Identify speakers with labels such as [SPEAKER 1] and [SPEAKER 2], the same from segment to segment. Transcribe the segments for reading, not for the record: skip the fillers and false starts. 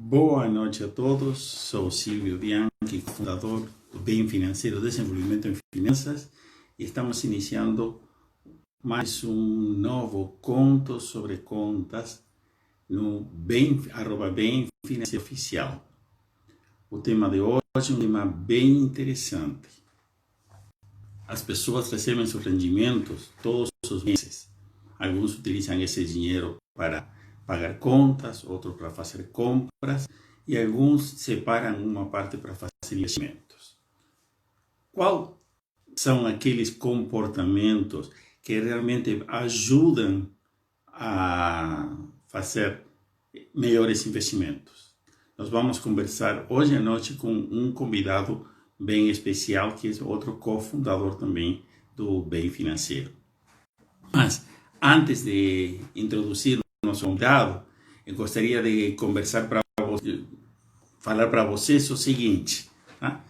[SPEAKER 1] Boa noite a todos, sou Silvio Bianchi, fundador do Bem Financeiro Desenvolvimento em Finanças, e estamos iniciando mais um novo conto sobre contas no Bem Financeiro Oficial. O tema de hoje é um tema bem interessante. As pessoas recebem seus rendimentos todos os meses. Alguns utilizam esse dinheiro para pagar contas, outros para fazer compras, e alguns separam uma parte para fazer investimentos. Quais são aqueles comportamentos que realmente ajudam a fazer melhores investimentos? Nós vamos conversar hoje à noite com um convidado bem especial, que é outro cofundador também do Bem Financeiro. Mas, antes de introduzir o nosso convidado, eu gostaria de conversar falar para vocês o seguinte, tá?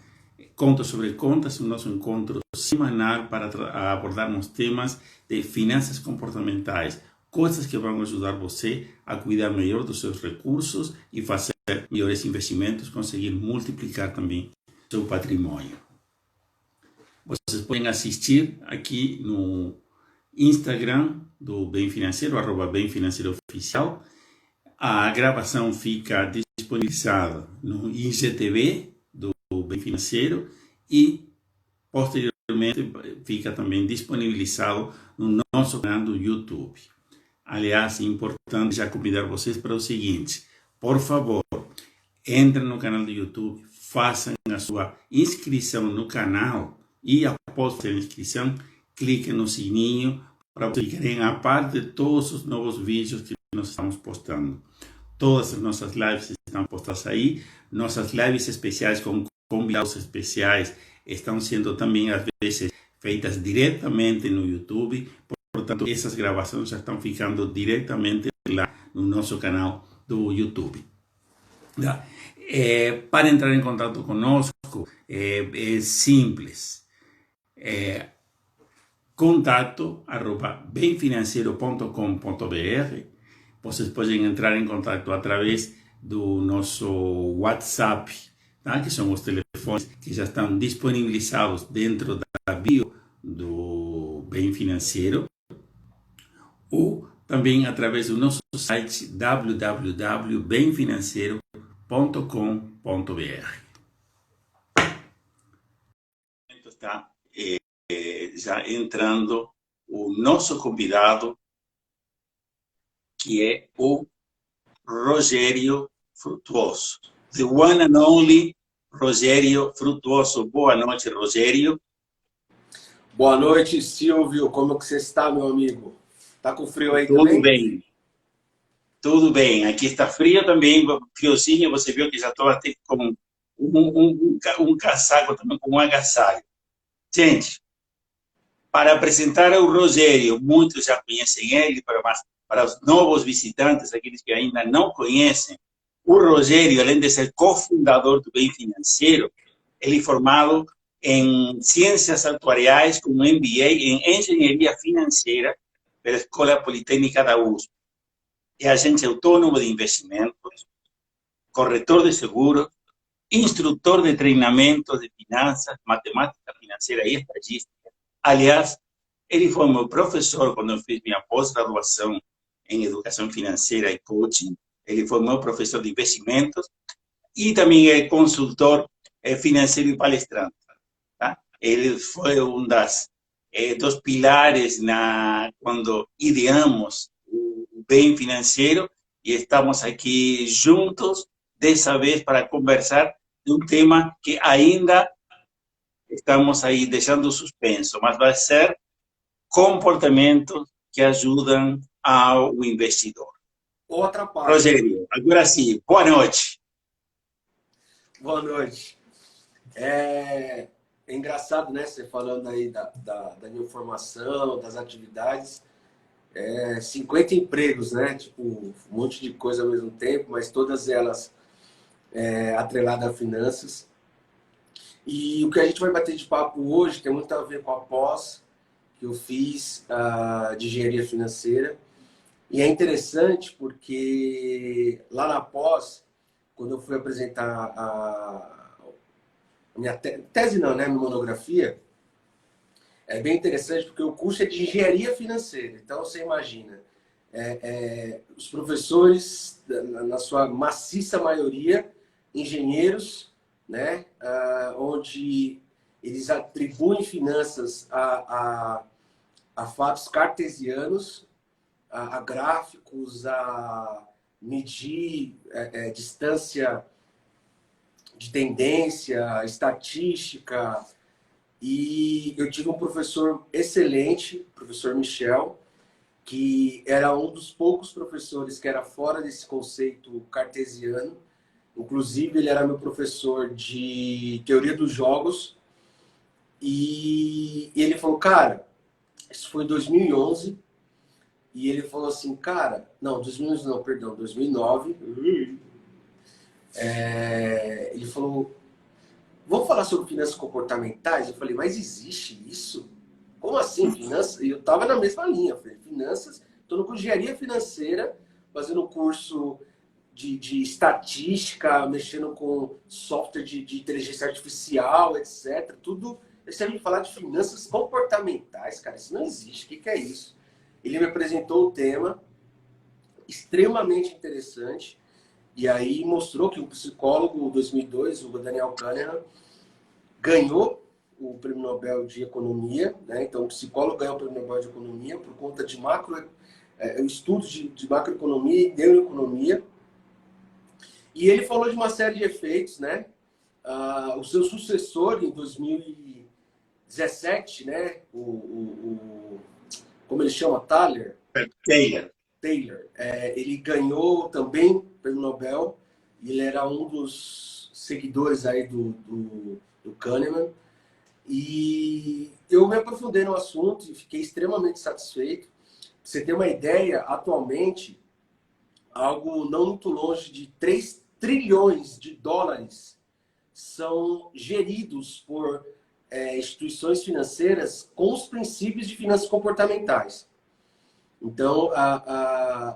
[SPEAKER 1] Conto sobre Contas, o nosso encontro semanal para abordarmos temas de finanças comportamentais, coisas que vão ajudar você a cuidar melhor dos seus recursos e fazer melhores investimentos, conseguir multiplicar também seu patrimônio. Vocês podem assistir aqui no Instagram do Bem Financeiro, @Bem Financeiro Oficial. A gravação fica disponibilizada no IGTV do Bem Financeiro e, posteriormente, fica também disponibilizado no nosso canal do YouTube. Aliás, é importante já convidar vocês para o seguinte: por favor, entrem no canal do YouTube, façam a sua inscrição no canal e, após fazer a inscrição, cliquem no sininho para vocês ficarem a par de todos os novos vídeos que nós estamos postando. Todas as nossas lives estão postadas aí. Nossas lives especiais com convidados especiais estão sendo também, às vezes, feitas diretamente no YouTube. Portanto, essas gravações já estão ficando diretamente lá no nosso canal do YouTube. Para entrar em contato conosco, é simples. contato@bemfinanceiro.com.br. Vocês podem entrar em contato através do nosso WhatsApp, tá? Que são os telefones que já estão disponibilizados dentro da bio do Bem Financeiro, ou também através do nosso site www.bemfinanceiro.com.br. Está já entrando o nosso convidado, que é o Rogério Frutuoso. The one and only Rogério Frutuoso. Boa noite, Rogério.
[SPEAKER 2] Boa noite, Silvio. Como que você está, meu amigo? Tá com frio aí
[SPEAKER 1] Tudo
[SPEAKER 2] também?
[SPEAKER 1] bem. Tudo bem. Aqui está frio também, friozinho. Você viu que já estou até com um casaco também, com um agasalho. Gente, para apresentar o Rogério, muitos já conhecem ele, para os novos visitantes, aqueles que ainda não conhecem, o Rogério, além de ser cofundador do Bem Financeiro, ele é formado em Ciências Atuariais com um MBA em Engenharia Financeira pela Escola Politécnica da USP. É agente autônomo de investimentos, corretor de seguros, instrutor de treinamentos de finanças, matemática financeira e estatística. Aliás, ele foi meu professor quando eu fiz minha pós-graduação em educação financeira e coaching. Ele foi meu professor de investimentos e também é consultor financeiro e palestrante. Tá? Ele foi um dos pilares quando ideamos o Bem Financeiro, e estamos aqui juntos, dessa vez, para conversar de um tema que ainda estamos aí deixando suspenso, mas vai ser comportamentos que ajudam ao investidor.
[SPEAKER 2] Outra parte.
[SPEAKER 1] Rogério, agora sim, boa noite.
[SPEAKER 2] Boa noite. É engraçado, né? Você falando aí da minha formação, das atividades. 50 empregos, né? Tipo, um monte de coisa ao mesmo tempo, mas todas elas atreladas a finanças. E o que a gente vai bater de papo hoje tem muito a ver com a pós que eu fiz de engenharia financeira. E é interessante porque lá na pós, quando eu fui apresentar a minha tese, não, né? Minha monografia, é bem interessante porque o curso é de engenharia financeira. Então, você imagina, os professores, na sua maciça maioria, engenheiros, né? Onde eles atribuem finanças a fatos cartesianos, a gráficos, a medir distância de tendência, estatística. E eu tive um professor excelente, o professor Michel, que era um dos poucos professores que era fora desse conceito cartesiano. Inclusive, ele era meu professor de teoria dos jogos. E ele falou, cara, isso foi em 2011. E ele falou assim, cara, não, 2011 não, perdão, 2009. Ele falou, vamos falar sobre finanças comportamentais? Eu falei, mas existe isso? Como assim, finanças? E eu estava na mesma linha. Eu falei, finanças, estou no curso de engenharia financeira, fazendo curso de estatística, mexendo com software de inteligência artificial, etc. Tudo. Você vai me falar de finanças comportamentais, cara, isso não existe. O que é isso? Ele me apresentou o tema, extremamente interessante, e aí mostrou que o psicólogo 2002, o Daniel Kahneman, ganhou o Prêmio Nobel de Economia, né? Então, o psicólogo ganhou o Prêmio Nobel de Economia por conta de estudos de macroeconomia e neuroeconomia. E ele falou de uma série de efeitos, né? O seu sucessor, em 2017, né? Como ele chama? Thaler? Taylor. Ele ganhou também o Prêmio Nobel. Ele era um dos seguidores aí do Kahneman. E eu me aprofundei no assunto e fiquei extremamente satisfeito. Pra você ter uma ideia, atualmente, algo não muito longe de 3 trilhões de dólares são geridos por instituições financeiras com os princípios de finanças comportamentais. Então,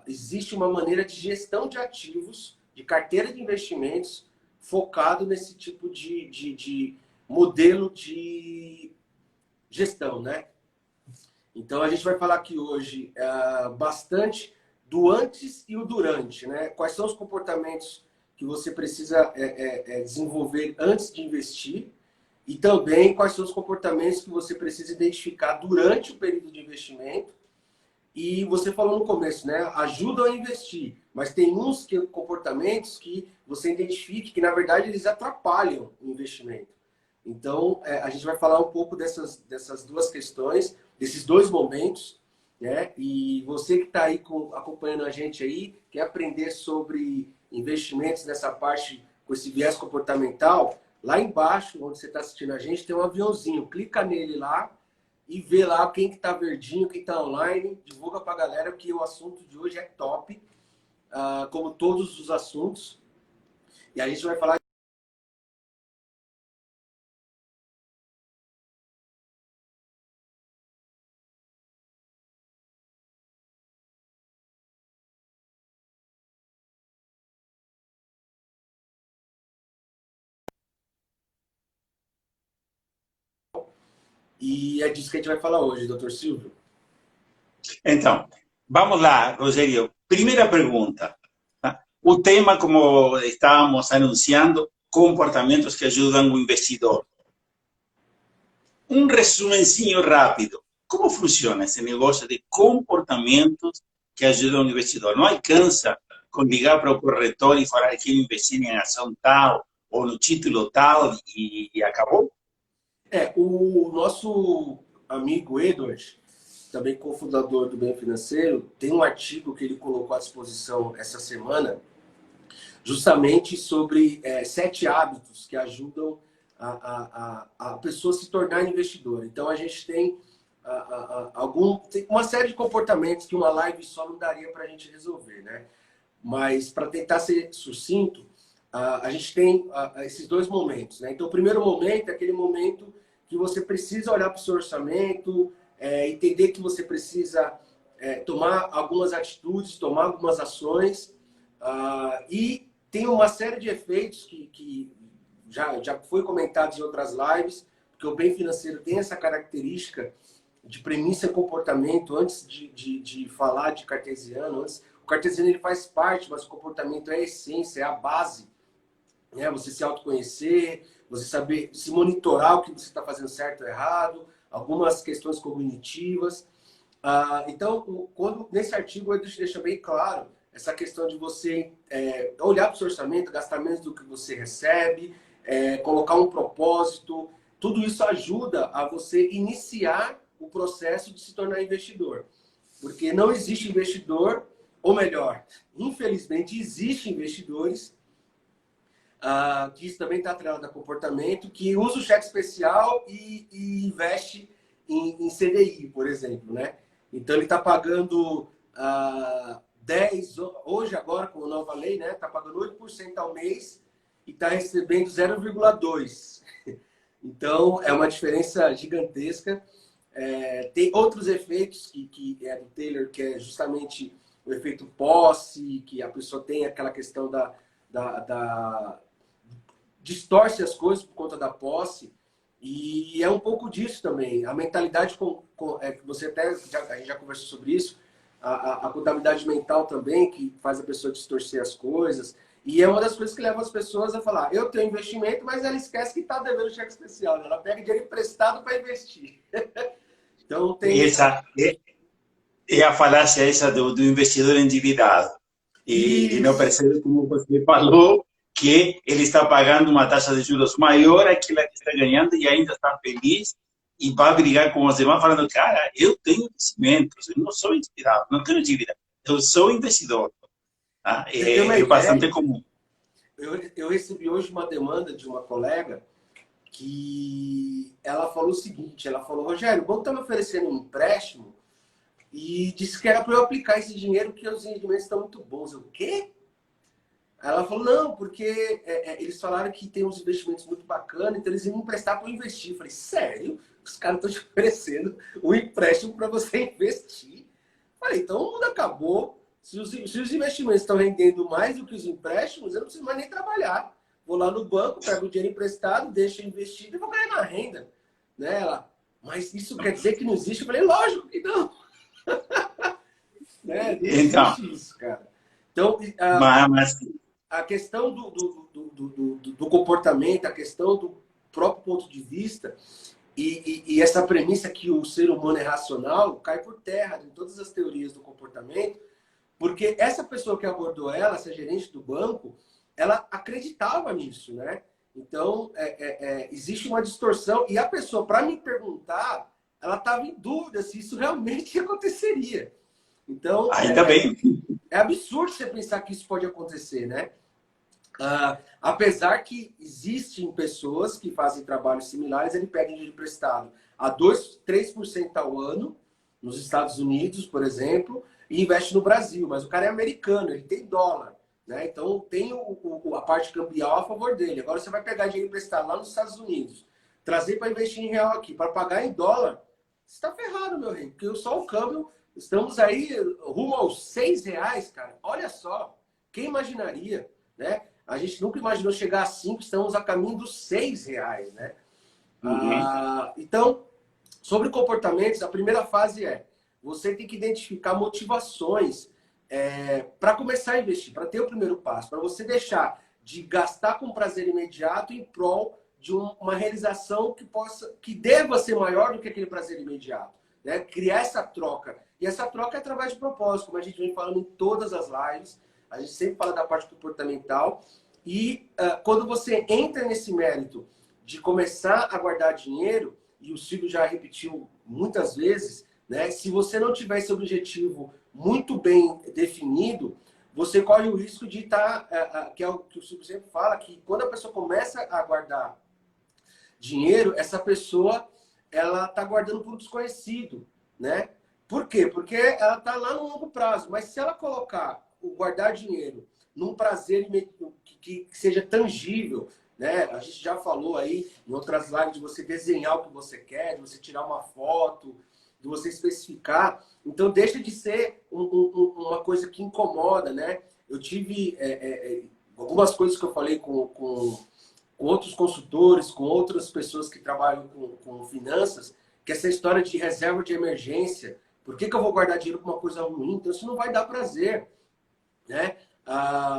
[SPEAKER 2] existe uma maneira de gestão de ativos, de carteira de investimentos, focado nesse tipo de modelo de gestão, né? Então, a gente vai falar aqui hoje bastante do antes e o durante, né? Quais são os comportamentos que você precisa desenvolver antes de investir e também quais são os comportamentos que você precisa identificar durante o período de investimento. E você falou no começo, né? Ajudam a investir, mas tem uns comportamentos que você identifique que, na verdade, eles atrapalham o investimento. Então, a gente vai falar um pouco dessas duas questões, desses dois momentos, né? E você que está aí acompanhando a gente aí, quer aprender sobre investimentos nessa parte, com esse viés comportamental, lá embaixo, onde você está assistindo a gente, tem um aviãozinho. Clica nele lá e vê lá quem que tá verdinho, quem tá online, divulga pra galera, porque o assunto de hoje é top, como todos os assuntos. E a gente vai falar e é disso que a gente vai falar hoje, doutor Silvio.
[SPEAKER 1] Então, vamos lá, Rogério. Primeira pergunta. O tema, como estávamos anunciando, comportamentos que ajudam o investidor. Um resumenzinho rápido. Como funciona esse negócio de comportamentos que ajudam o investidor? Não alcança com ligar para o corretor e falar que investir em ação tal ou no título tal e acabou?
[SPEAKER 2] O nosso amigo Edward, também cofundador do Bem Financeiro, tem um artigo que ele colocou à disposição essa semana, justamente sobre 7 hábitos que ajudam a pessoa se tornar investidora. Então, a gente tem uma série de comportamentos que uma live só não daria para a gente resolver, né? Mas, para tentar ser sucinto, a gente tem esses dois momentos, né? Então, o primeiro momento é aquele momento que você precisa olhar para o seu orçamento, entender que você precisa tomar algumas atitudes, tomar algumas ações, e tem uma série de efeitos que já foi comentado em outras lives, porque o bem financeiro tem essa característica de premissa e comportamento, antes de falar de cartesiano. O cartesiano ele faz parte, mas o comportamento é a essência, é a base. Né? Você se autoconhecer, você saber se monitorar o que você está fazendo certo ou errado, algumas questões cognitivas. Então, nesse artigo, ele deixa bem claro essa questão de você olhar para o seu orçamento, gastar menos do que você recebe, colocar um propósito. Tudo isso ajuda a você iniciar o processo de se tornar investidor. Porque não existe investidor, ou melhor, infelizmente, existem investidores, que isso também está atrelado a comportamento, que usa o cheque especial e investe em CDI, por exemplo, né? Então, ele está pagando 10, hoje agora, com a nova lei, né? Está pagando 8% ao mês e está recebendo 0,2%. Então, é uma diferença gigantesca. Tem outros efeitos que é do Taylor, que é justamente o efeito posse, que a pessoa tem aquela questão distorce as coisas por conta da posse. E é um pouco disso também. A mentalidade, que você até, a gente já conversou sobre isso, a contabilidade mental também, que faz a pessoa distorcer as coisas. E é uma das coisas que leva as pessoas a falar, eu tenho investimento, mas ela esquece que está devendo cheque especial. Né? Ela pega dinheiro emprestado para investir. Então tem...
[SPEAKER 3] Essa é a falácia essa do investidor endividado. E não percebe, como você falou, que ele está pagando uma taxa de juros maior àquela que está ganhando e ainda está feliz e vai brigar com os demais falando, cara, eu tenho investimentos, eu não sou inspirado, não tenho dívida, eu sou investidor. É bastante comum.
[SPEAKER 2] Eu recebi hoje uma demanda de uma colega que ela falou o seguinte, ela falou, Rogério, o banco está me oferecendo um empréstimo e disse que era para eu aplicar esse dinheiro porque os rendimentos estão muito bons. Eu, o quê? Ela falou, não, porque eles falaram que tem uns investimentos muito bacanas, então eles iam me emprestar para eu investir. Eu falei, sério? Os caras estão te oferecendo um empréstimo para você investir? Eu falei, então o mundo acabou. Se os investimentos estão rendendo mais do que os empréstimos, eu não preciso mais nem trabalhar. Vou lá no banco, pego o dinheiro emprestado, deixo investido e vou ganhar na renda. Né? Ela, mas isso quer dizer que não existe? Eu falei, lógico que não. Né? Não existe isso, cara. Então, a questão do comportamento, a questão do próprio ponto de vista e essa premissa que o ser humano é racional cai por terra em todas as teorias do comportamento, porque essa pessoa que abordou ela, essa gerente do banco, ela acreditava nisso, né? Então, existe uma distorção e a pessoa, para me perguntar, ela estava em dúvida se isso realmente aconteceria. Então,
[SPEAKER 3] ainda bem.
[SPEAKER 2] É absurdo você pensar que isso pode acontecer, né? Apesar que existem pessoas que fazem trabalhos similares, ele pega dinheiro emprestado a 2%, 3% ao ano, nos Estados Unidos, por exemplo, e investe no Brasil. Mas o cara é americano, ele tem dólar, né? Então tem a parte cambial a favor dele. Agora você vai pegar dinheiro emprestado lá nos Estados Unidos, trazer para investir em real aqui, para pagar em dólar, você está ferrado, meu rei, porque só o câmbio, estamos aí rumo aos R$6, cara. Olha só, quem imaginaria, né? A gente nunca imaginou chegar a 5, estamos a caminho dos R$6, né? Então, sobre comportamentos, a primeira fase você tem que identificar motivações para começar a investir, para ter o primeiro passo, para você deixar de gastar com prazer imediato em prol de uma realização que deva ser maior do que aquele prazer imediato, né? Criar essa troca. E essa troca é através de propósito, como a gente vem falando em todas as lives. A gente sempre fala da parte comportamental. E quando você entra nesse mérito de começar a guardar dinheiro, e o Silvio já repetiu muitas vezes, né? Se você não tiver esse objetivo muito bem definido, você corre o risco de estar, que é o que o Silvio sempre fala, que quando a pessoa começa a guardar dinheiro, essa pessoa ela está guardando por um desconhecido, né? Por quê? Porque ela está lá no longo prazo. Mas se ela colocar o guardar dinheiro num prazer que seja tangível, né? A gente já falou aí em outras lives de você desenhar o que você quer, de você tirar uma foto, de você especificar. Então deixa de ser uma coisa que incomoda, né? Eu tive, algumas coisas que eu falei com outros consultores, com outras pessoas que trabalham com finanças, que essa história de reserva de emergência, por que eu vou guardar dinheiro para uma coisa ruim? Então, isso não vai dar prazer, né?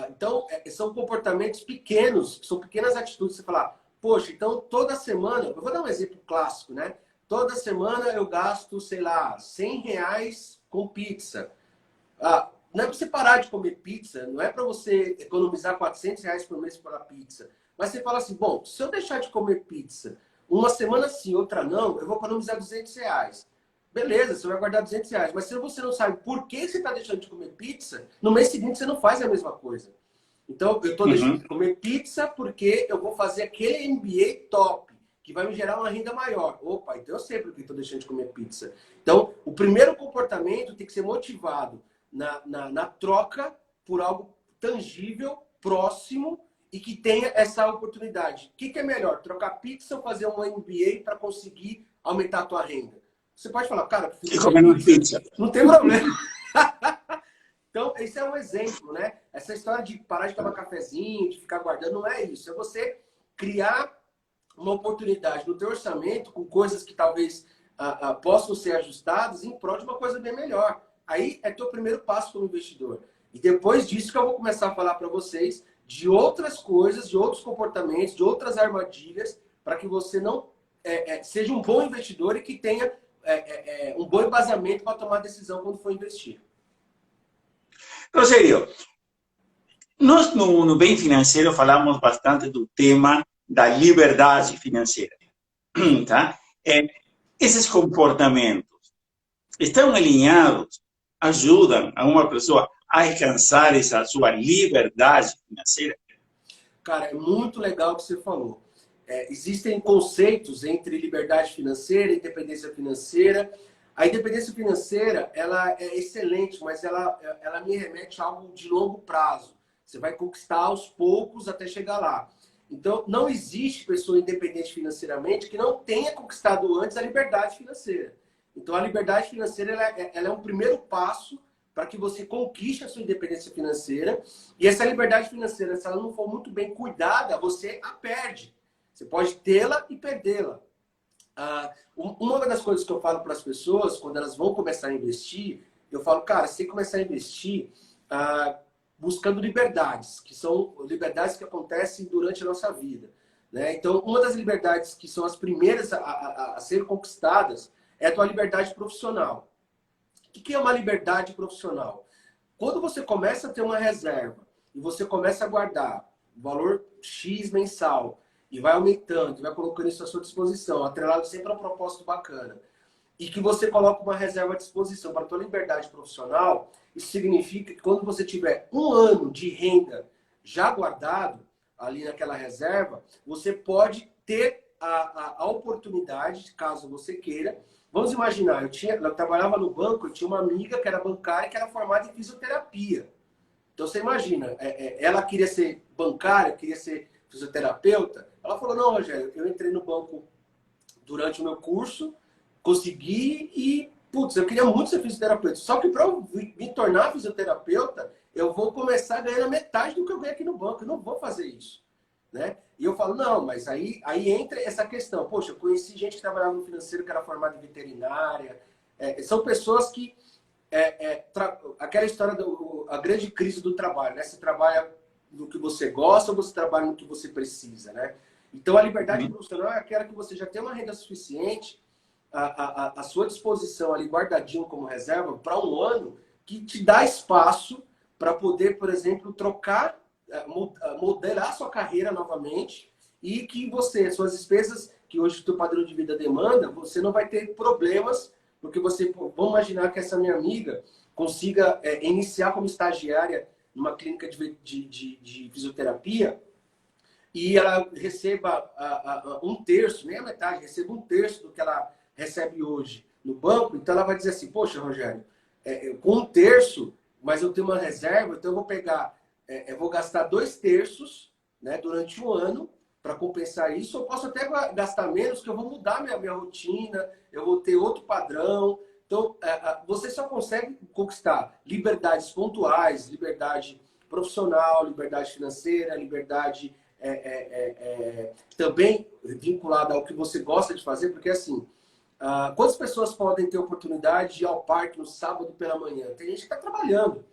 [SPEAKER 2] Então, são comportamentos pequenos, são pequenas atitudes. Você falar, poxa, então toda semana, eu vou dar um exemplo clássico, né? Toda semana eu gasto, sei lá, R$100 com pizza. Não é para você parar de comer pizza, não é para você economizar R$400 por mês pela pizza. Mas você fala assim, bom, se eu deixar de comer pizza uma semana sim, outra não, eu vou economizar R$200. Beleza, você vai guardar R$200. Mas se você não sabe por que você está deixando de comer pizza, no mês seguinte você não faz a mesma coisa. Então, eu estou deixando de comer pizza porque eu vou fazer aquele MBA top, que vai me gerar uma renda maior. Opa, então eu sei por que estou deixando de comer pizza. Então, o primeiro comportamento tem que ser motivado na troca por algo tangível, próximo, e que tenha essa oportunidade. O que é melhor? Trocar pizza ou fazer um MBA para conseguir aumentar a tua renda? Você pode falar, cara,
[SPEAKER 3] e comendo pizza.
[SPEAKER 2] Não tem problema. Então, esse é um exemplo, né? Essa história de parar de tomar cafezinho, de ficar guardando, não é isso. É você criar uma oportunidade no teu orçamento com coisas que talvez possam ser ajustadas em prol de uma coisa bem melhor. Aí é teu primeiro passo como investidor. E depois disso que eu vou começar a falar para vocês de outras coisas, de outros comportamentos, de outras armadilhas, para que você não seja um bom investidor e que tenha um bom embasamento para tomar decisão quando for investir.
[SPEAKER 3] Rogério, nós no Bem Financeiro falamos bastante do tema da liberdade financeira. Tá? Esses comportamentos estão alinhados, ajudam a uma pessoa a alcançar essa sua liberdade financeira?
[SPEAKER 2] Cara, é muito legal o que você falou. Existem conceitos entre liberdade financeira e independência financeira. A independência financeira, ela é excelente, mas ela me remete a algo de longo prazo. Você vai conquistar aos poucos até chegar lá. Então, não existe pessoa independente financeiramente que não tenha conquistado antes a liberdade financeira. Então, a liberdade financeira ela é um primeiro passo para que você conquiste a sua independência financeira. E essa liberdade financeira, se ela não for muito bem cuidada, você a perde. Você pode tê-la e perdê-la. Uma das coisas que eu falo para as pessoas, quando elas vão começar a investir, eu falo, cara, você tem que começar a investir buscando liberdades, que são liberdades que acontecem durante a nossa vida, né? Então, uma das liberdades que são as primeiras a ser conquistadas é a tua liberdade profissional. O que é uma liberdade profissional? Quando você começa a ter uma reserva e você começa a guardar o valor X mensal e vai aumentando, vai colocando isso à sua disposição, atrelado sempre a um propósito bacana, e que você coloca uma reserva à disposição para a tua liberdade profissional, isso significa que quando você tiver 1 ano de renda já guardado ali naquela reserva, você pode ter a oportunidade, caso você queira. Vamos imaginar, eu trabalhava no banco, eu tinha uma amiga que era bancária que era formada em fisioterapia. Então você imagina, ela queria ser bancária, queria ser fisioterapeuta. Ela falou, não, Rogério, eu entrei no banco durante o meu curso, consegui e, putz, eu queria muito ser fisioterapeuta. Só que para eu me tornar fisioterapeuta, eu vou começar ganhando a metade do que eu ganho aqui no banco. Eu não vou fazer isso, né? E eu falo, não, mas aí entra essa questão. Poxa, eu conheci gente que trabalhava no financeiro, que era formada em veterinária. São pessoas que... aquela história a grande crise do trabalho, né? Você trabalha no que você gosta ou você trabalha no que você precisa, né? Então, a liberdade profissional é aquela que você já tem uma renda suficiente à sua disposição ali, guardadinho como reserva, para 1 ano, que te dá espaço para poder, por exemplo, trocar, modelar a sua carreira novamente e que suas despesas, que hoje o teu padrão de vida demanda, você não vai ter problemas, porque vamos imaginar que essa minha amiga consiga iniciar como estagiária numa clínica de fisioterapia e ela receba 1/3, nem a metade, receba 1/3 do que ela recebe hoje no banco. Então ela vai dizer assim, poxa, Rogério, com 1/3, mas eu tenho uma reserva, então eu vou pegar, eu vou gastar 2/3, né, durante 1 ano para compensar isso. Eu posso até gastar menos, que eu vou mudar minha rotina, eu vou ter outro padrão. Então, você só consegue conquistar liberdades pontuais, liberdade profissional, liberdade financeira, liberdade também vinculada ao que você gosta de fazer, porque assim, quantas pessoas podem ter oportunidade de ir ao parque no sábado pela manhã? Tem gente que está trabalhando,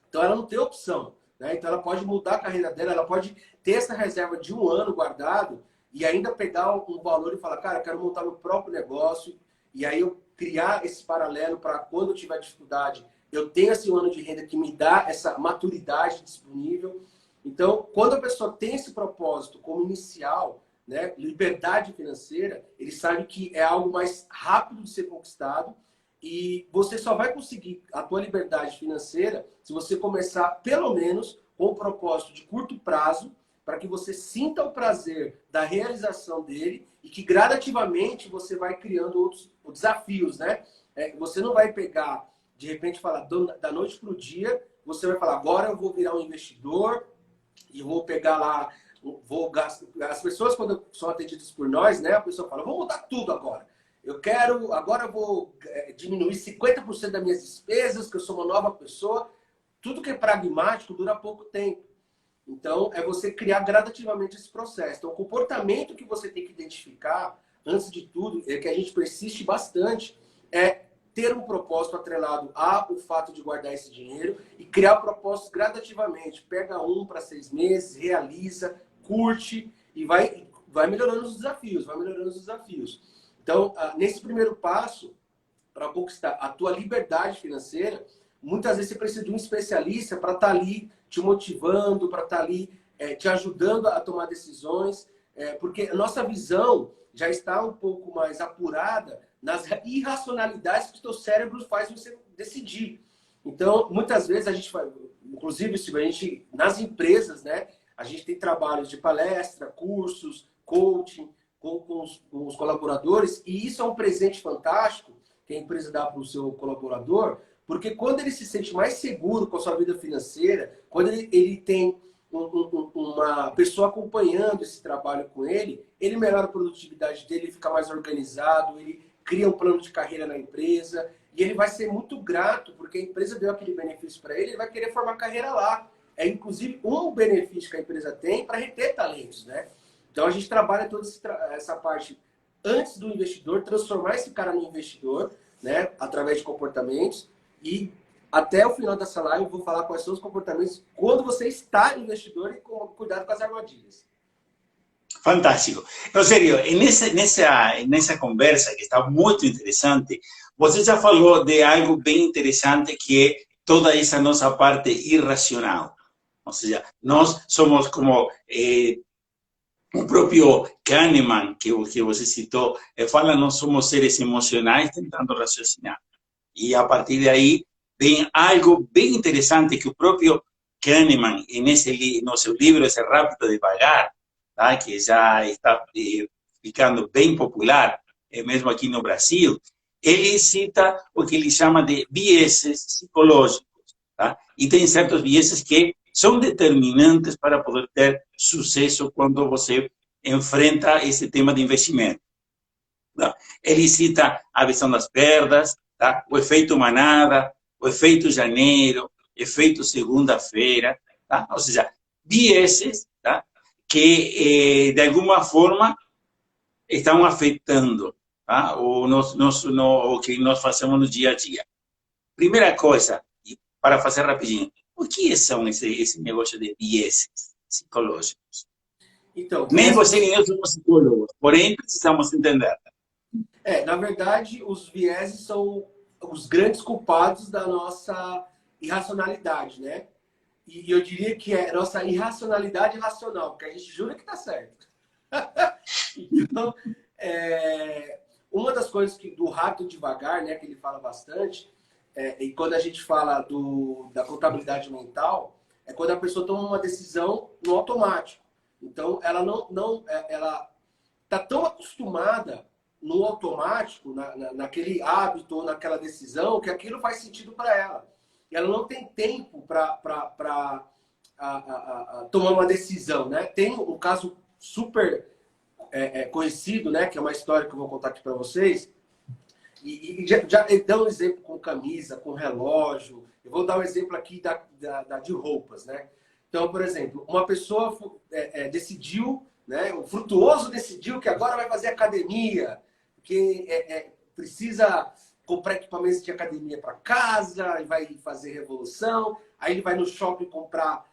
[SPEAKER 2] então ela não tem opção, né? Então ela pode mudar a carreira dela, ela pode ter essa reserva de 1 ano guardado e ainda pegar um valor e falar, cara, eu quero montar meu próprio negócio, e aí eu criar esse paralelo para quando eu tiver dificuldade, eu tenho esse 1 ano de renda que me dá essa maturidade disponível. Então, quando a pessoa tem esse propósito como inicial, né, liberdade financeira, ele sabe que é algo mais rápido de ser conquistado e você só vai conseguir a tua liberdade financeira se você começar, pelo menos, com um propósito de curto prazo, para que você sinta o prazer da realização dele e que gradativamente você vai criando outros desafios, né? Você não vai pegar, de repente, falar da noite para o dia, você vai falar, agora eu vou virar um investidor e vou pegar lá, vou gastar. As pessoas, quando são atendidas por nós, né? A pessoa fala, vou mudar tudo agora. Agora eu vou diminuir 50% das minhas despesas, que eu sou uma nova pessoa. Tudo que é pragmático dura pouco tempo. Então, é você criar gradativamente esse processo. Então, o comportamento que você tem que identificar, antes de tudo, é que a gente persiste bastante, é ter um propósito atrelado ao fato de guardar esse dinheiro e criar propósitos gradativamente. Pega 1 para 6 meses, realiza, curte e vai melhorando os desafios, Então, nesse primeiro passo, para conquistar a tua liberdade financeira, muitas vezes você precisa de um especialista para estar ali te motivando, para estar ali te ajudando a tomar decisões, porque a nossa visão já está um pouco mais apurada nas irracionalidades que o teu cérebro faz você decidir. Então, muitas vezes a gente faz, inclusive, nas empresas, né, a gente tem trabalhos de palestra, cursos, coaching com os colaboradores, e isso é um presente fantástico que a empresa dá para o seu colaborador, porque quando ele se sente mais seguro com a sua vida financeira, quando ele tem uma pessoa acompanhando esse trabalho com ele melhora a produtividade dele, ele fica mais organizado, ele cria um plano de carreira na empresa e ele vai ser muito grato porque a empresa deu aquele benefício para ele vai querer formar carreira lá. É inclusive um benefício que a empresa tem para reter talentos, né? Então a gente trabalha toda essa parte antes do investidor, transformar esse cara no investidor, né? Através de comportamentos. E até o final dessa live eu vou falar quais são os comportamentos quando você está investidor e cuidado com as armadilhas.
[SPEAKER 3] Fantástico. No sério, nessa conversa que está muito interessante, você já falou de algo bem interessante que é toda essa nossa parte irracional. Ou seja, nós somos como o próprio Kahneman, que você citou, fala, nós somos seres emocionais tentando raciocinar. E a partir daí vem algo bem interessante que o próprio Kahneman, no seu livro Esse Rápido Devagar, tá? Que já está ficando bem popular, mesmo aqui no Brasil, ele cita o que ele chama de vieses psicológicos. Tá? E tem certos vieses que são determinantes para poder ter sucesso quando você enfrenta esse tema de investimento. Tá? Ele cita a visão das perdas, tá? O efeito manada, o efeito janeiro, efeito segunda-feira, tá? Ou seja, vieses, tá? Que de alguma forma estão afetando, tá? O que nós fazemos no dia a dia. Primeira coisa, para fazer rapidinho, o que são esse negócio de vieses psicológicos?
[SPEAKER 2] Então,
[SPEAKER 3] nem você nem eu somos psicólogos, porém precisamos entender.
[SPEAKER 2] Na verdade, os vieses são os grandes culpados da nossa irracionalidade, né? E eu diria que é nossa irracionalidade racional, porque a gente jura que está certo. Então, uma das coisas do Rápido Devagar, né, que ele fala bastante, e quando a gente fala da contabilidade mental, é quando a pessoa toma uma decisão no automático. Então, ela ela está tão acostumada no automático, naquele hábito ou naquela decisão, que aquilo faz sentido para ela. E ela não tem tempo para tomar uma decisão, né? Tem um caso super conhecido, né? Que é uma história que eu vou contar aqui para vocês. E já dá um exemplo com camisa, com relógio, Eu vou dar um exemplo aqui de roupas, né? Então, por exemplo, uma pessoa decidiu, né? O Frutuoso decidiu que agora vai fazer academia, que precisa comprar equipamentos de academia para casa, e vai fazer revolução, aí ele vai no shopping comprar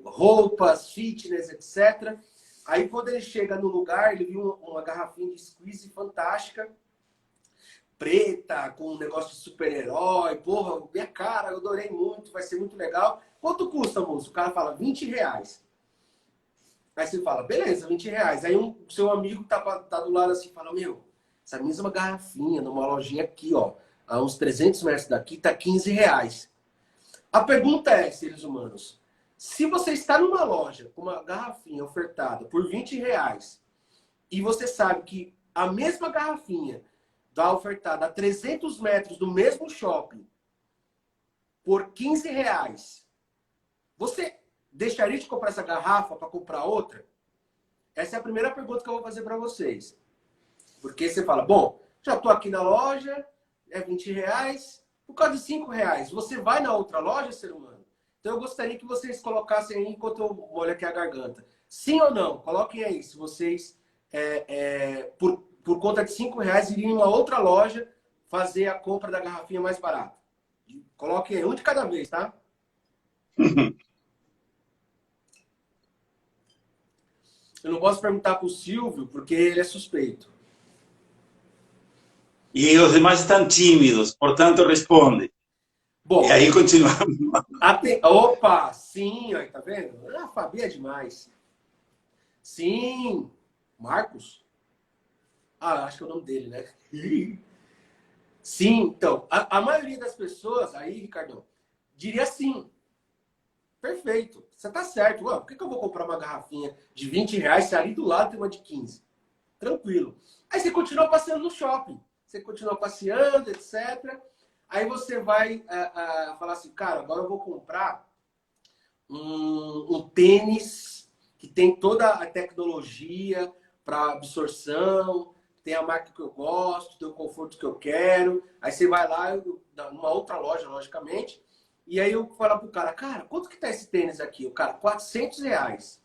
[SPEAKER 2] roupas, fitness, etc. Aí quando ele chega no lugar, ele viu uma garrafinha de squeeze fantástica, preta, com um negócio de super-herói. Porra, minha cara, eu adorei muito, vai ser muito legal. Quanto custa, moço? O cara fala, R$20. Aí você fala, beleza, R$20. Aí seu amigo tá do lado assim, fala, meu, essa mesma garrafinha, numa lojinha aqui, ó, a uns 300 metros daqui, tá R$15. A pergunta é, seres humanos, se você está numa loja com uma garrafinha ofertada por R$20 e você sabe que a mesma garrafinha está ofertada a 300 metros do mesmo shopping por R$15, você deixaria de comprar essa garrafa para comprar outra? Essa é a primeira pergunta que eu vou fazer para vocês. Porque você fala, bom, já estou aqui na loja, é R$20, por causa de R$5, você vai na outra loja, ser humano? Então eu gostaria que vocês colocassem aí, enquanto eu molho aqui a garganta. Sim ou não? Coloquem aí, se vocês, por conta de R$5, iriam em uma outra loja fazer a compra da garrafinha mais barata. Coloquem aí, um de cada vez, tá? Eu não posso perguntar para o Silvio, porque ele é suspeito.
[SPEAKER 3] E os demais estão tímidos, portanto, responde.
[SPEAKER 2] Bom,
[SPEAKER 3] e aí continuamos.
[SPEAKER 2] Opa, sim, aí, tá vendo? A Fabi é demais. Sim, Marcos? Acho que é o nome dele, né? Sim, então, a maioria das pessoas, aí, Ricardão, diria sim. Perfeito, você tá certo. Por que eu vou comprar uma garrafinha de R$20 se ali do lado tem uma de 15? Tranquilo. Aí você continua passeando no shopping. Você continua passeando, etc. Aí você vai falar assim, cara, agora eu vou comprar um tênis que tem toda a tecnologia para absorção, tem a marca que eu gosto, tem o conforto que eu quero. Aí você vai lá, numa outra loja, logicamente, e aí eu falo pro cara, quanto que tá esse tênis aqui? O cara, R$400.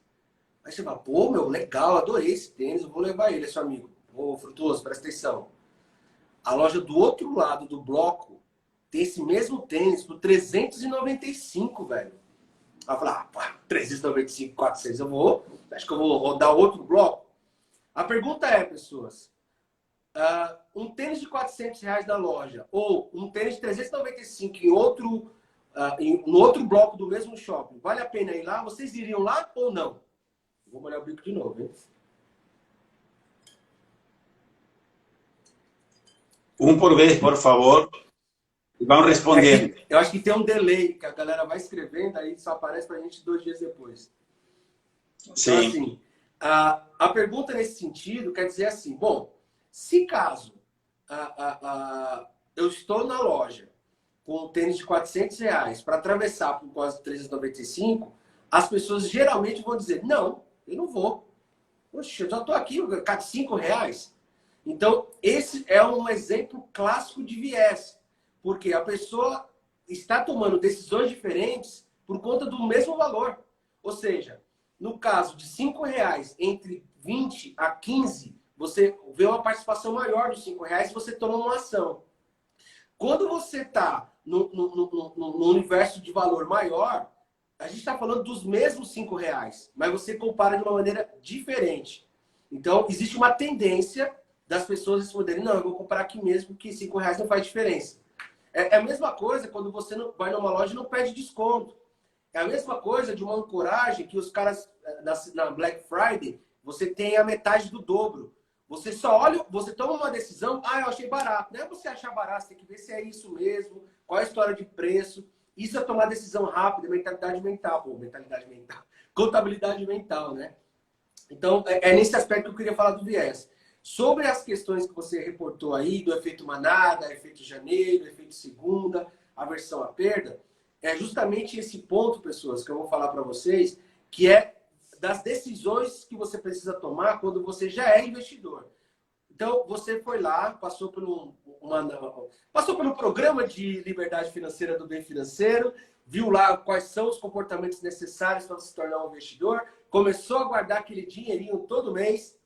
[SPEAKER 2] Aí você fala, pô, meu, legal, adorei esse tênis, eu vou levar ele, é seu amigo. Ô, Frutuoso, presta atenção. A loja do outro lado do bloco tem esse mesmo tênis por 395, velho. Aí eu falo, 395, 400, acho que eu vou rodar outro bloco. A pergunta é, pessoas, um tênis de R$400 da loja ou um tênis de 395 no outro bloco do mesmo shopping, vale a pena ir lá? Vocês iriam lá ou não? Vou molhar o bico de novo, hein?
[SPEAKER 3] Um por vez, por favor. E vão respondendo.
[SPEAKER 2] Eu acho que tem um delay, que a galera vai escrevendo, aí só aparece pra gente 2 dias depois. Então,
[SPEAKER 3] Sim.
[SPEAKER 2] assim, a pergunta nesse sentido quer dizer assim, bom, se caso eu estou na loja com um tênis de R$400 para atravessar por quase 395, as pessoas geralmente vão dizer, não, eu não vou. Poxa, eu já estou aqui, R$5. Então, esse é um exemplo clássico de viés. Porque a pessoa está tomando decisões diferentes por conta do mesmo valor. Ou seja, no caso de R$5, entre 20 a 15, você vê uma participação maior dos R$5 e você toma uma ação. Quando você está no universo de valor maior, a gente está falando dos mesmos R$5, mas você compara de uma maneira diferente. Então, existe uma tendência das pessoas responderem, não, eu vou comprar aqui mesmo, que R$5 não faz diferença. É a mesma coisa quando você vai numa loja e não pede desconto. É a mesma coisa de uma ancoragem que os caras, na Black Friday, você tem a metade do dobro. Você só olha, você toma uma decisão, eu achei barato. Não é você achar barato, você tem que ver se é isso mesmo, qual é a história de preço. Isso é tomar decisão rápida, mentalidade mental. Contabilidade mental, né? Então, é nesse aspecto que eu queria falar do viés. Sobre as questões que você reportou aí, do efeito manada, efeito janeiro, efeito segunda, aversão à perda, é justamente esse ponto, pessoas, que eu vou falar para vocês, que é das decisões que você precisa tomar quando você já é investidor. Então, você foi lá, passou passou pelo programa de liberdade financeira do Bem Financeiro, viu lá quais são os comportamentos necessários para se tornar um investidor, começou a guardar aquele dinheirinho todo mês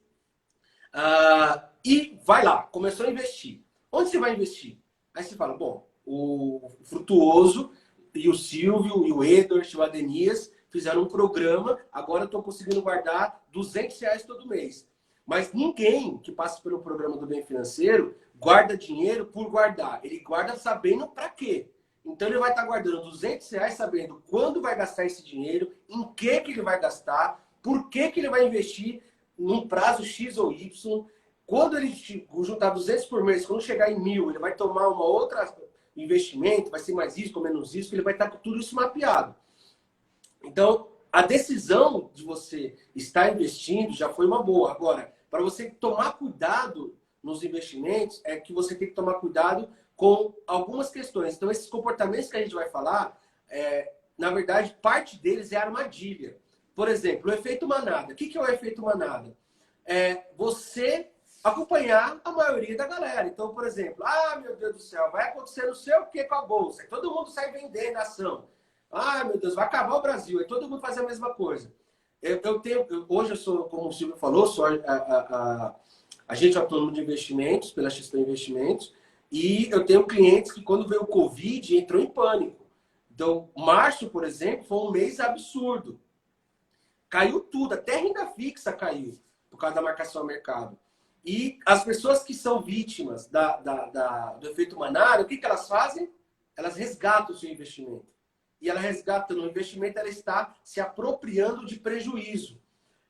[SPEAKER 2] e vai lá, começou a investir. Onde você vai investir? Aí você fala, bom, o Frutuoso e o Silvio e o Edward e o Adenias fizeram um programa, agora eu estou conseguindo guardar R$200 todo mês. Mas ninguém que passa pelo programa do Bem Financeiro guarda dinheiro por guardar. Ele guarda sabendo para quê. Então ele vai estar guardando R$200 sabendo quando vai gastar esse dinheiro, em que ele vai gastar, por que ele vai investir num prazo X ou Y. Quando ele juntar 200 por mês, quando chegar em 1.000, ele vai tomar uma outra investimento, vai ser mais risco ou menos risco, ele vai estar com tudo isso mapeado. Então, a decisão de você estar investindo já foi uma boa. Agora, para você tomar cuidado nos investimentos, é que você tem que tomar cuidado com algumas questões. Então, esses comportamentos que a gente vai falar, na verdade, parte deles é armadilha. Por exemplo, o efeito manada. O que é o efeito manada? É você acompanhar a maioria da galera. Então, por exemplo, meu Deus do céu, vai acontecer não sei o que com a bolsa. Todo mundo sai vendendo a ação. Meu Deus, vai acabar o Brasil. Aí todo mundo faz a mesma coisa. Hoje eu sou, como o Silvio falou, sou agente autônomo de investimentos, pela XP Investimentos, e eu tenho clientes que quando veio o Covid entrou em pânico. Então, março, por exemplo, foi um mês absurdo. Caiu tudo, até renda fixa caiu, por causa da marcação ao mercado. E as pessoas que são vítimas do efeito manada, o que elas fazem? Elas resgatam o seu investimento. E ela resgata no investimento, ela está se apropriando de prejuízo.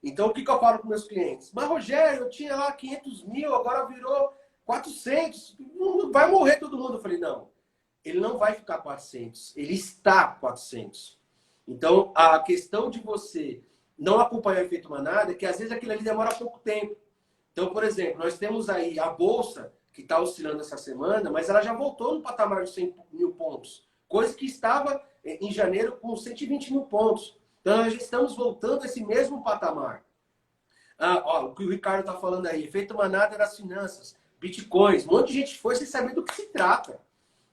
[SPEAKER 2] Então, o que eu falo para meus clientes? Mas, Rogério, eu tinha lá 500 mil, agora virou 400. Vai morrer todo mundo. Eu falei, não. Ele não vai ficar 400. Ele está 400. Então, a questão de você não acompanhar o efeito manada é que, às vezes, aquilo ali demora pouco tempo. Então, por exemplo, nós temos aí a Bolsa, que está oscilando essa semana, mas ela já voltou no patamar de 100 mil pontos. Coisa que estava em janeiro com 120 mil pontos. Então, nós já estamos voltando a esse mesmo patamar. O que o Ricardo está falando aí, efeito manada das finanças, bitcoins, um monte de gente foi sem saber do que se trata.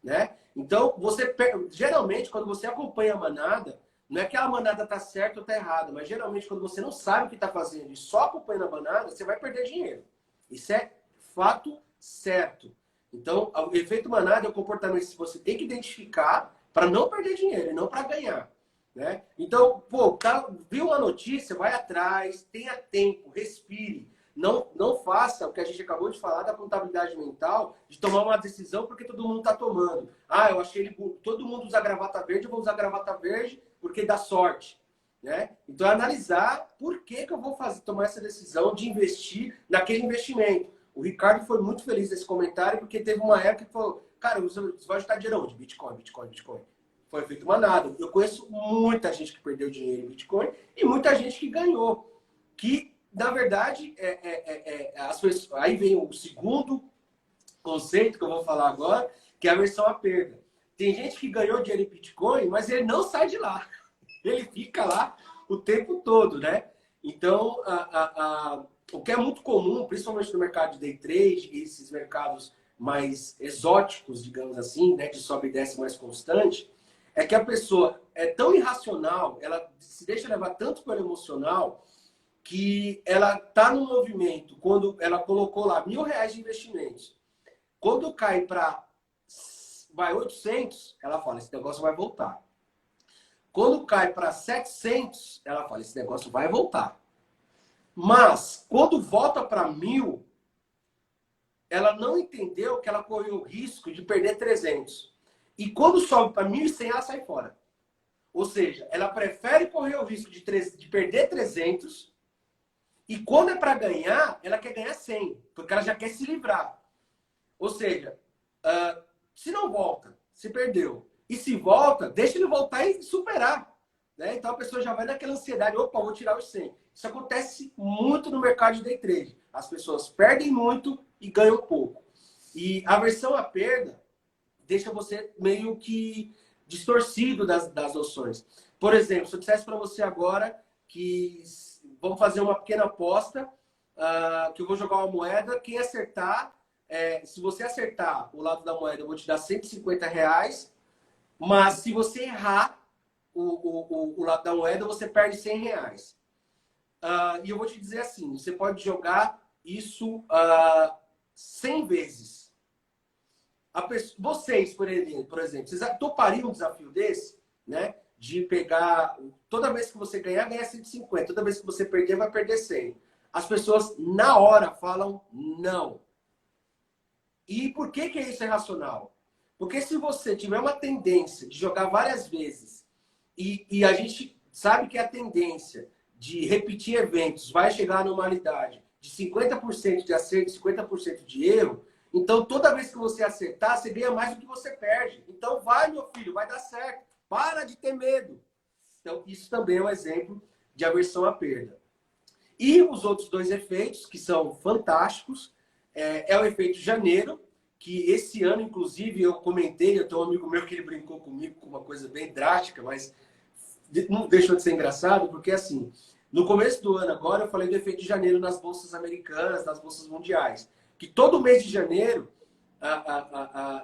[SPEAKER 2] Né? Então, geralmente, quando você acompanha a manada, não é que a manada está certa ou está errada, mas geralmente, quando você não sabe o que está fazendo e só acompanha a manada, você vai perder dinheiro. Isso é fato certo. Então, o efeito manada é um comportamento que você tem que identificar para não perder dinheiro e não para ganhar. Né? Então, viu uma notícia, vai atrás, tenha tempo, respire. Não faça o que a gente acabou de falar da contabilidade mental, de tomar uma decisão porque todo mundo está tomando. Eu achei todo mundo usa gravata verde, eu vou usar gravata verde porque dá sorte. Né? Então, é analisar por que eu vou tomar essa decisão de investir naquele investimento. O Ricardo foi muito feliz nesse comentário porque teve uma época que falou, cara, você vai juntar dinheiro onde? Bitcoin. Foi feito manada. Eu conheço muita gente que perdeu dinheiro em Bitcoin e muita gente que ganhou. Que, na verdade, aí vem o segundo conceito que eu vou falar agora, que é a versão à perda. Tem gente que ganhou dinheiro em Bitcoin, mas ele não sai de lá. Ele fica lá o tempo todo, né? Então, o que é muito comum, principalmente no mercado de day trade, esses mercados mais exóticos, digamos assim, né, de sobe e desce mais constante, é que a pessoa é tão irracional, ela se deixa levar tanto pelo emocional, que ela está no movimento, quando ela colocou lá R$1.000 de investimentos, quando cai para 800, ela fala, esse negócio vai voltar. Quando cai para 700, ela fala, esse negócio vai voltar. Mas, quando volta para 1.000, ela não entendeu que ela correu o risco de perder 300. E quando sobe para 1.100, ela sai fora. Ou seja, ela prefere correr o risco de perder 300 e quando é para ganhar, ela quer ganhar 100, porque ela já quer se livrar. Ou seja, se não volta, se perdeu. E se volta, deixa ele voltar e superar. Né? Então a pessoa já vai naquela ansiedade, opa, vou tirar os 100. Isso acontece muito no mercado de day trade. As pessoas perdem muito e ganham pouco. E a aversão à perda deixa você meio que distorcido das noções. Por exemplo, se eu dissesse para você agora que vamos fazer uma pequena aposta que eu vou jogar uma moeda, quem acertar, se você acertar o lado da moeda, eu vou te dar R$ 150, mas se você errar o lado da moeda, você perde R$ 100. E eu vou te dizer assim, você pode jogar isso 100 vezes. Vocês, por exemplo, vocês topariam um desafio desse, né? De pegar, toda vez que você ganhar, ganha 150. Toda vez que você perder, vai perder 100. As pessoas, na hora, falam não. E por que isso é racional? Porque se você tiver uma tendência de jogar várias vezes, e a gente sabe que a tendência de repetir eventos vai chegar à normalidade de 50% de acerto e 50% de erro, então toda vez que você acertar, você ganha mais do que você perde. Então vai, meu filho, vai dar certo. Para de ter medo. Então, isso também é um exemplo de aversão à perda. E os outros dois efeitos, que são fantásticos, é o efeito janeiro, que esse ano, inclusive, eu comentei, eu tenho um amigo meu que ele brincou comigo com uma coisa bem drástica, mas não deixou de ser engraçado, porque assim, no começo do ano agora, eu falei do efeito de janeiro nas bolsas americanas, nas bolsas mundiais, que todo mês de janeiro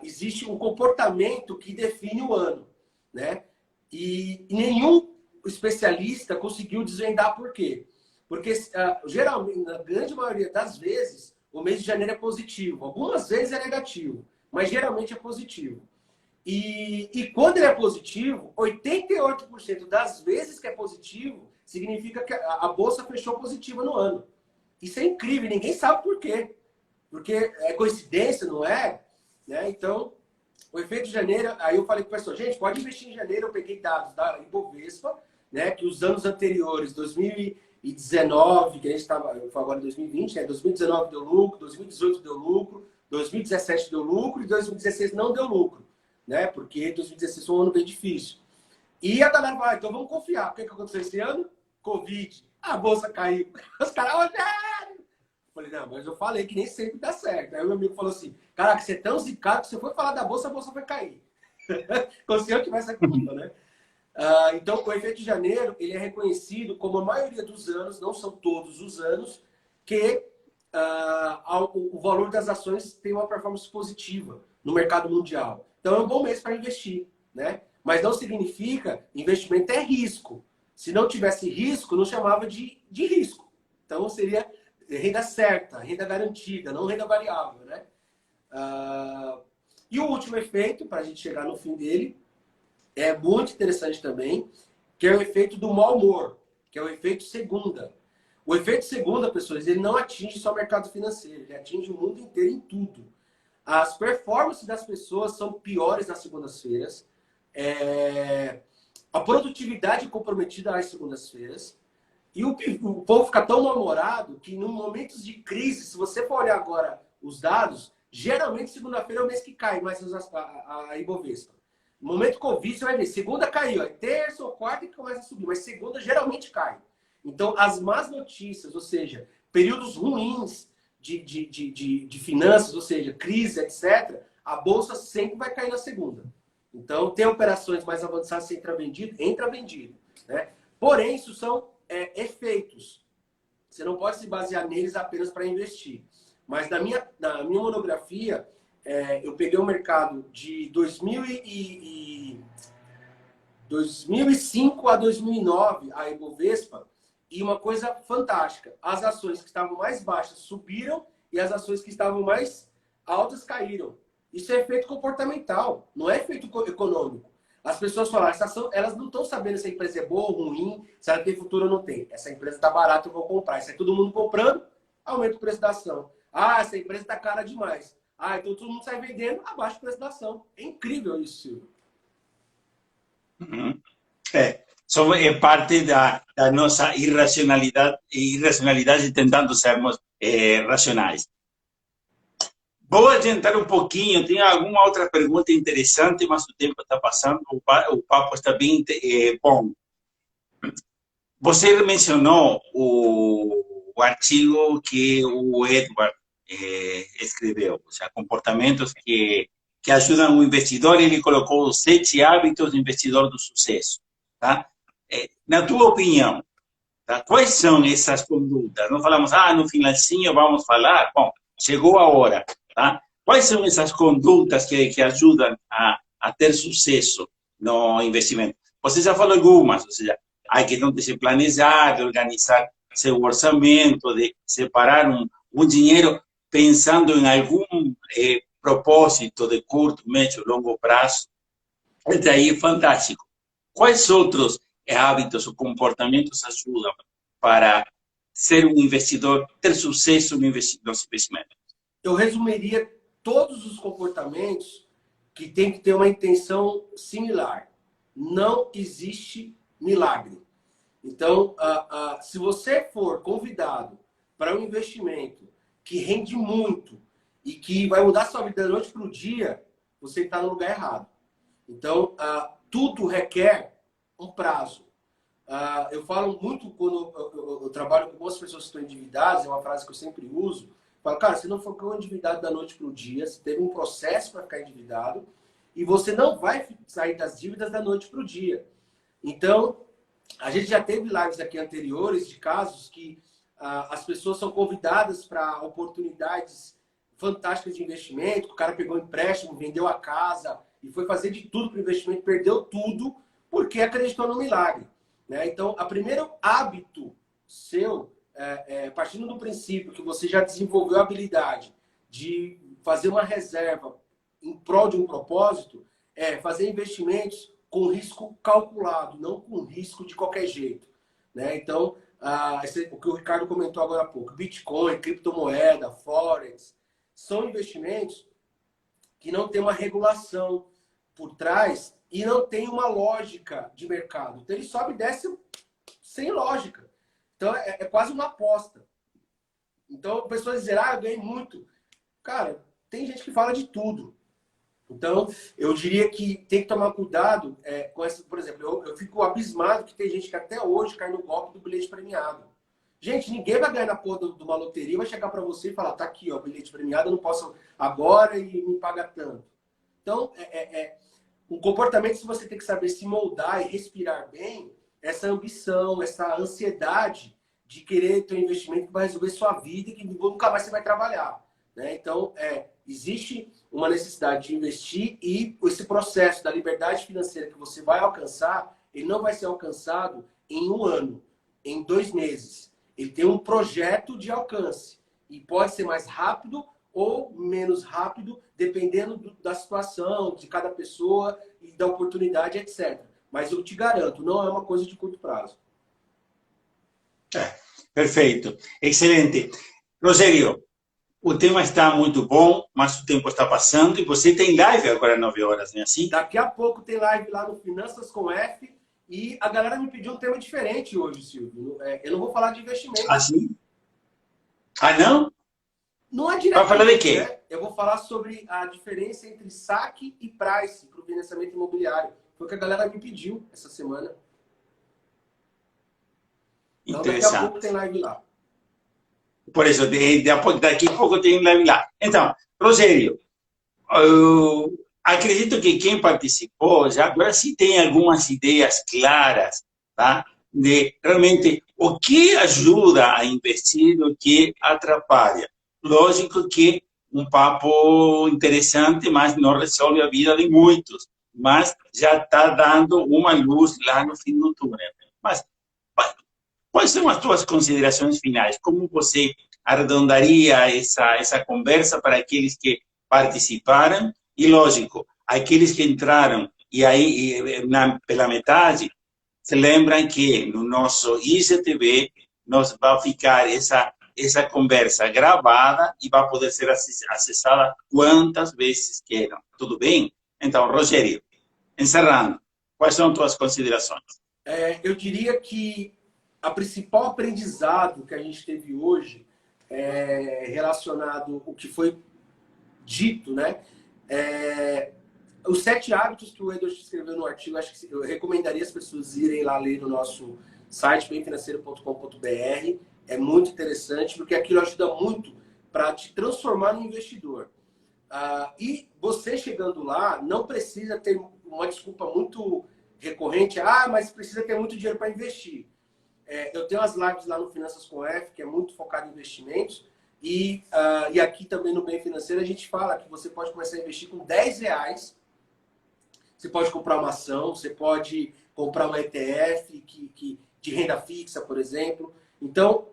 [SPEAKER 2] existe um comportamento que define o ano, né? E nenhum especialista conseguiu desvendar por quê. Porque, geralmente, na grande maioria das vezes, o mês de janeiro é positivo. Algumas vezes é negativo, mas geralmente é positivo. E quando ele é positivo, 88% das vezes que é positivo, significa que a bolsa fechou positiva no ano. Isso é incrível, ninguém sabe por quê. Porque é coincidência, não é? Né? Então, o efeito de janeiro, aí eu falei para o pessoal, gente, pode investir em janeiro. Eu peguei dados da Ibovespa, né, que os anos anteriores, 2019, que a gente estava agora em 2020, né, 2019 deu lucro, 2018 deu lucro, 2017 deu lucro e 2016 não deu lucro, né, porque 2016 foi um ano bem difícil. E a galera vai, então vamos confiar. O que aconteceu esse ano? Covid. A bolsa caiu. Os caras, Rogério! Eu falei, não, mas eu falei que nem sempre dá certo. Aí o meu amigo falou assim, caraca, você é tão zicado que você foi falar da bolsa, a bolsa vai cair. Como se eu tivesse a culpa, né? Então, o efeito de janeiro, ele é reconhecido como a maioria dos anos, não são todos os anos, que o valor das ações tem uma performance positiva no mercado mundial. Então, é um bom mês para investir, né? Mas não significa investimento é risco. Se não tivesse risco, não chamava de risco. Então, seria renda certa, renda garantida, não renda variável, né? E o último efeito, para a gente chegar no fim dele, é muito interessante também, que é o efeito do mau humor, que é o efeito segunda. O efeito segunda, pessoas, ele não atinge só o mercado financeiro, ele atinge o mundo inteiro em tudo. As performances das pessoas são piores nas segundas-feiras, a produtividade é comprometida às segundas-feiras, e o povo fica tão mal-humorado que, em momentos de crise, se você for olhar agora os dados, geralmente segunda-feira é o mês que cai mais a Ibovespa. No momento Covid, você vai ver, segunda caiu, terça ou quarta que começa a subir, mas segunda geralmente cai. Então, as más notícias, ou seja, períodos ruins de finanças, ou seja, crise, etc., a bolsa sempre vai cair na segunda. Então, tem operações mais avançadas, se entra vendido. Né? Porém, isso são efeitos. Você não pode se basear neles apenas para investir. Mas na minha monografia, eu peguei o mercado de 2005 a 2009, a Ibovespa, e uma coisa fantástica. As ações que estavam mais baixas subiram e as ações que estavam mais altas caíram. Isso é efeito comportamental, não é efeito econômico. As pessoas falam, essa ação, elas não estão sabendo se a empresa é boa ou ruim, se ela tem futuro ou não tem. Essa empresa está barata, eu vou comprar. Isso aí todo mundo comprando, aumenta o preço da ação. Essa empresa está cara demais. Então todo mundo sai vendendo, abaixa o preço da ação. É incrível isso, Silvio.
[SPEAKER 3] Uhum. É parte da nossa irracionalidade tentando sermos racionais. Vou adiantar um pouquinho, tem alguma outra pergunta interessante, mas o tempo está passando, o papo está bem bom. Você mencionou o artigo que o Edward escreveu, ou seja, comportamentos que ajudam o investidor. Ele colocou os 7 hábitos do investidor do sucesso. Tá? Na tua opinião, Tá? Quais são essas condutas? Não falamos, no finalzinho vamos falar. Bom, chegou a hora. Tá? Quais são essas condutas que ajudam a ter sucesso no investimento? Você já falou algumas, ou seja, a questão de se planejar, de organizar seu orçamento, de separar um dinheiro pensando em algum propósito de curto, médio, longo prazo. Até aí, fantástico. Quais outros hábitos ou comportamentos ajudam para ser um investidor, ter sucesso nos investimentos?
[SPEAKER 2] Eu resumiria todos os comportamentos que tem que ter uma intenção similar. Não existe milagre. Então, se você for convidado para um investimento que rende muito e que vai mudar sua vida da noite para o dia, você está no lugar errado. Então, tudo requer um prazo. Eu falo muito quando eu trabalho com algumas pessoas que estão endividadas, é uma frase que eu sempre uso. Eu falo, cara, você não ficou endividado da noite para o dia, você teve um processo para ficar endividado e você não vai sair das dívidas da noite para o dia. Então, a gente já teve lives aqui anteriores de casos que as pessoas são convidadas para oportunidades fantásticas de investimento, o cara pegou um empréstimo, vendeu a casa e foi fazer de tudo para o investimento, perdeu tudo porque acreditou no milagre. Né? Então, o primeiro hábito seu, partindo do princípio que você já desenvolveu a habilidade de fazer uma reserva em prol de um propósito, é fazer investimentos com risco calculado, não com risco de qualquer jeito. Né? Então, o que o Ricardo comentou agora há pouco, Bitcoin, criptomoeda, Forex, são investimentos que não tem uma regulação por trás e não tem uma lógica de mercado. Então, ele sobe e desce sem lógica. Então, é quase uma aposta. Então, pessoas dizem, eu ganhei muito. Cara, tem gente que fala de tudo. Então, eu diria que tem que tomar cuidado com essa. Por exemplo, eu fico abismado que tem gente que até hoje cai no golpe do bilhete premiado. Gente, ninguém vai ganhar na porra de uma loteria, vai chegar para você e falar, tá aqui, ó, bilhete premiado, eu não posso agora e me paga tanto. Então, um comportamento que você tem que saber se moldar e respirar bem, essa ambição, essa ansiedade de querer ter um investimento que vai resolver sua vida e que nunca mais você vai trabalhar. Né? Então, existe uma necessidade de investir e esse processo da liberdade financeira que você vai alcançar, ele não vai ser alcançado em 1 ano, em 2 meses. Ele tem um projeto de alcance e pode ser mais rápido ou menos rápido, dependendo da situação, de cada pessoa e da oportunidade, etc. Mas eu te garanto, não é uma coisa de curto prazo.
[SPEAKER 3] Perfeito, excelente. Rogério, o tema está muito bom, mas o tempo está passando e você tem live agora às 9 horas, não é assim?
[SPEAKER 2] Daqui a pouco tem live lá no Finanças com F e a galera me pediu um tema diferente hoje, Silvio. Eu não vou falar de investimento.
[SPEAKER 3] Ah, sim? Ah, não?
[SPEAKER 2] Não é direto.
[SPEAKER 3] Vai falar de quê?
[SPEAKER 2] Né? Eu vou falar sobre a diferença entre saque e price para o financiamento imobiliário. Foi o que a galera me pediu essa semana. Então, daqui a pouco tem live lá.
[SPEAKER 3] Por isso, daqui a pouco tem live lá. Então, Rogério, eu acredito que quem participou já agora sim tem algumas ideias claras, tá? De realmente o que ajuda a investir e o que atrapalha. Lógico que um papo interessante, mas não resolve a vida de muitos. Mas já está dando uma luz lá no fim do túnel. Mas quais são as tuas considerações finais? Como você arredondaria essa conversa para aqueles que participaram? E, lógico, aqueles que entraram e aí, pela metade, se lembram que no nosso IGTV nós vai ficar essa conversa gravada e vai poder ser acessada quantas vezes queiram. Tudo bem? Então, Rogério, encerrando, quais são tuas considerações?
[SPEAKER 2] Eu diria que a principal aprendizado que a gente teve hoje relacionado ao que foi dito, né? Os 7 hábitos que o Edward escreveu no artigo, acho que eu recomendaria as pessoas irem lá ler no nosso site, bemfinanceiro.com.br. É muito interessante, porque aquilo ajuda muito para te transformar no investidor. E você chegando lá, não precisa ter uma desculpa muito recorrente, mas precisa ter muito dinheiro para investir. eu tenho as lives lá no Finanças com F, que é muito focado em investimentos. E aqui também no Bem Financeiro a gente fala que você pode começar a investir com R$10. Você pode comprar uma ação, você pode comprar uma ETF de renda fixa, por exemplo. Então,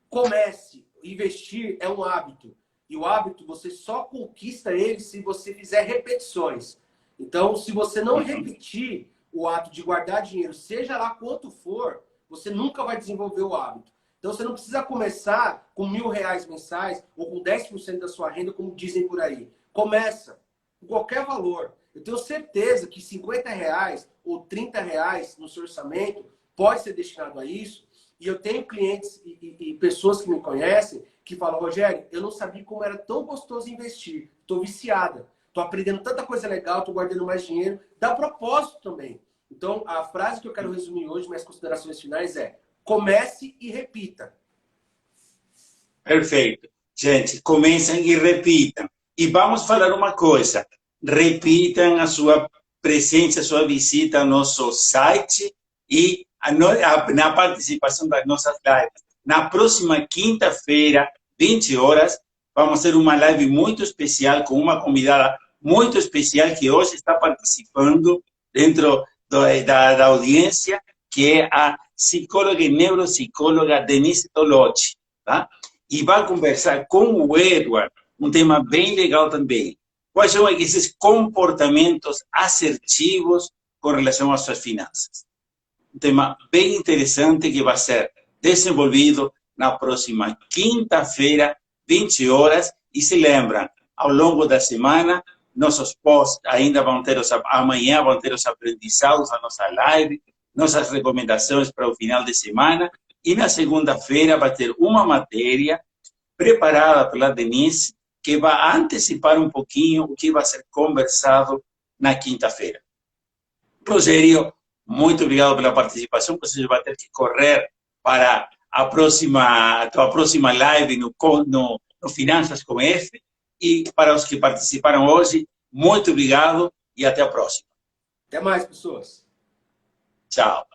[SPEAKER 2] comece. Investir é um hábito. E o hábito, você só conquista ele se você fizer repetições. Então, se você não repetir o ato de guardar dinheiro, seja lá quanto for, você nunca vai desenvolver o hábito. Então, você não precisa começar com R$1.000 mensais ou com 10% da sua renda, como dizem por aí. Começa com qualquer valor. Eu tenho certeza que R$50 ou R$30 no seu orçamento pode ser destinado a isso. E eu tenho clientes e pessoas que me conhecem que falam, Rogério, eu não sabia como era tão gostoso investir. Estou viciada. Estou aprendendo tanta coisa legal, estou guardando mais dinheiro. Dá propósito também. Então, a frase que eu quero resumir hoje, minhas considerações finais é: comece e repita.
[SPEAKER 3] Perfeito. Gente, comecem e repitam. E vamos falar uma coisa. Repitam a sua presença, a sua visita ao nosso site e na participação das nossas lives. Na próxima quinta-feira, 20 horas, vamos ter uma live muito especial com uma convidada muito especial que hoje está participando dentro da audiência, que é a psicóloga e neuropsicóloga Denise Tolotti, tá? E vai conversar com o Edward, um tema bem legal também. Quais são esses comportamentos assertivos com relação às suas finanças? Um tema bem interessante que vai ser desenvolvido na próxima quinta-feira, 20 horas. E se lembram, ao longo da semana, nossos posts ainda vão ter amanhã vão ter os aprendizados da nossa live, nossas recomendações para o final de semana. E na segunda-feira vai ter uma matéria preparada pela Denise que vai antecipar um pouquinho o que vai ser conversado na quinta-feira. Rogério, muito obrigado pela participação. Você vai ter que correr para a tua próxima live no Finanças com F. E para os que participaram hoje, muito obrigado e até a próxima.
[SPEAKER 2] Até mais, pessoas.
[SPEAKER 3] Tchau.